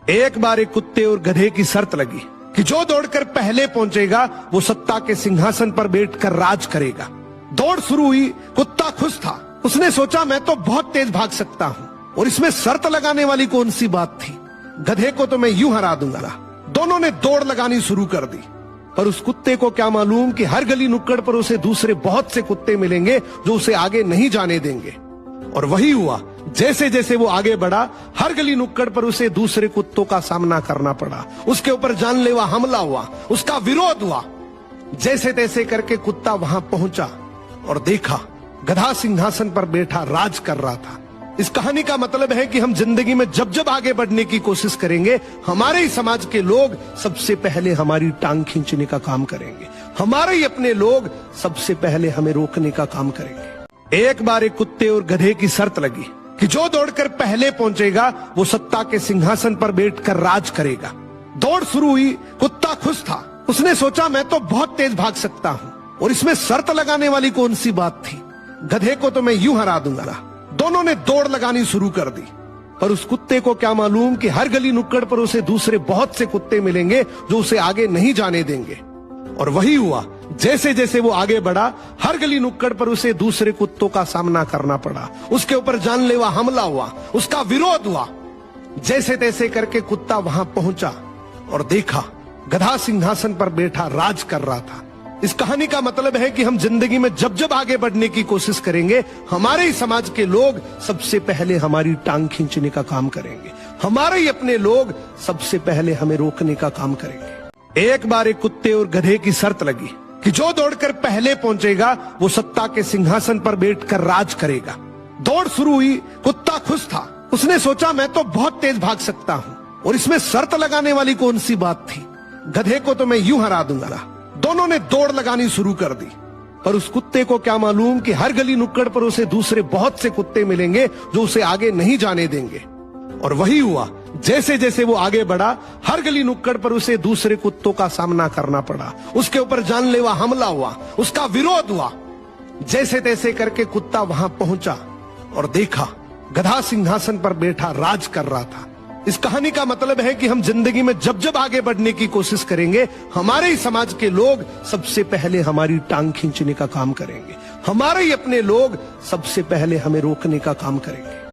एक बार एक कुत्ते और गधे की शर्त लगी कि जो दौड़कर पहले पहुंचेगा वो सत्ता के सिंहासन पर बैठकर राज करेगा। दौड़ शुरू हुई, कुत्ता खुश था। उसने सोचा मैं तो बहुत तेज भाग सकता हूँ और इसमें शर्त लगाने वाली कौन सी बात थी। गधे को तो मैं यूं हरा दूंगा। दोनों ने दौड़ लगानी शुरू कर दी, पर उस कुत्ते को क्या मालूम कि हर गली नुक्कड़ पर उसे दूसरे बहुत से कुत्ते मिलेंगे जो उसे आगे नहीं जाने देंगे। और वही हुआ। जैसे जैसे वो आगे बढ़ा, हर गली नुक्कड़ पर उसे दूसरे कुत्तों का सामना करना पड़ा। उसके ऊपर जानलेवा हमला हुआ, उसका विरोध हुआ। जैसे तैसे करके कुत्ता वहां पहुंचा और देखा गधा सिंहासन पर बैठा राज कर रहा था। इस कहानी का मतलब है कि हम जिंदगी में जब जब आगे बढ़ने की कोशिश करेंगे, हमारे ही समाज के लोग सबसे पहले हमारी टांग खींचने का काम करेंगे। हमारे ही अपने लोग सबसे पहले हमें रोकने का काम करेंगे। एक बार एक कुत्ते और गधे की शर्त लगी कि जो दौड़कर पहले पहुंचेगा वो सत्ता के सिंहासन पर बैठकर राज करेगा। दौड़ शुरू हुई, कुत्ता खुश था। उसने सोचा मैं तो बहुत तेज भाग सकता हूँ और इसमें शर्त लगाने वाली कौन सी बात थी। गधे को तो मैं यूं हरा दूंगा। दोनों ने दौड़ लगानी शुरू कर दी, पर उस कुत्ते को क्या मालूम कि हर गली नुक्कड़ पर उसे दूसरे बहुत से कुत्ते मिलेंगे जो उसे आगे नहीं जाने देंगे। और वही हुआ। जैसे जैसे वो आगे बढ़ा, हर गली नुक्कड़ पर उसे दूसरे कुत्तों का सामना करना पड़ा। उसके ऊपर जानलेवा हमला हुआ, उसका विरोध हुआ। जैसे तैसे करके कुत्ता वहां पहुंचा और देखा गधा सिंहासन पर बैठा राज कर रहा था। इस कहानी का मतलब है कि हम जिंदगी में जब जब आगे बढ़ने की कोशिश करेंगे, हमारे ही समाज के लोग सबसे पहले हमारी टांग खींचने का काम करेंगे। हमारे ही अपने लोग सबसे पहले हमें रोकने का काम करेंगे। एक बार एक कुत्ते और गधे की शर्त लगी कि जो दौड़कर पहले पहुंचेगा वो सत्ता के सिंहासन पर बैठकर राज करेगा। दौड़ शुरू हुई, कुत्ता खुश था। उसने सोचा मैं तो बहुत तेज भाग सकता हूँ और इसमें शर्त लगाने वाली कौन सी बात थी। गधे को तो मैं यूं हरा दूंगा। दोनों ने दौड़ लगानी शुरू कर दी, पर उस कुत्ते को क्या मालूम कि हर गली नुक्कड़ पर उसे दूसरे बहुत से कुत्ते मिलेंगे जो उसे आगे नहीं जाने देंगे। और वही हुआ। जैसे जैसे वो आगे बढ़ा, हर गली नुक्कड़ पर उसे दूसरे कुत्तों का सामना करना पड़ा। उसके ऊपर जानलेवा हमला हुआ, उसका विरोध हुआ। जैसे तैसे करके कुत्ता वहां पहुंचा और देखा गधा सिंहासन पर बैठा राज कर रहा था। इस कहानी का मतलब है कि हम जिंदगी में जब जब आगे बढ़ने की कोशिश करेंगे, हमारे ही समाज के लोग सबसे पहले हमारी टांग खींचने का काम करेंगे। हमारे ही अपने लोग सबसे पहले हमें रोकने का काम करेंगे।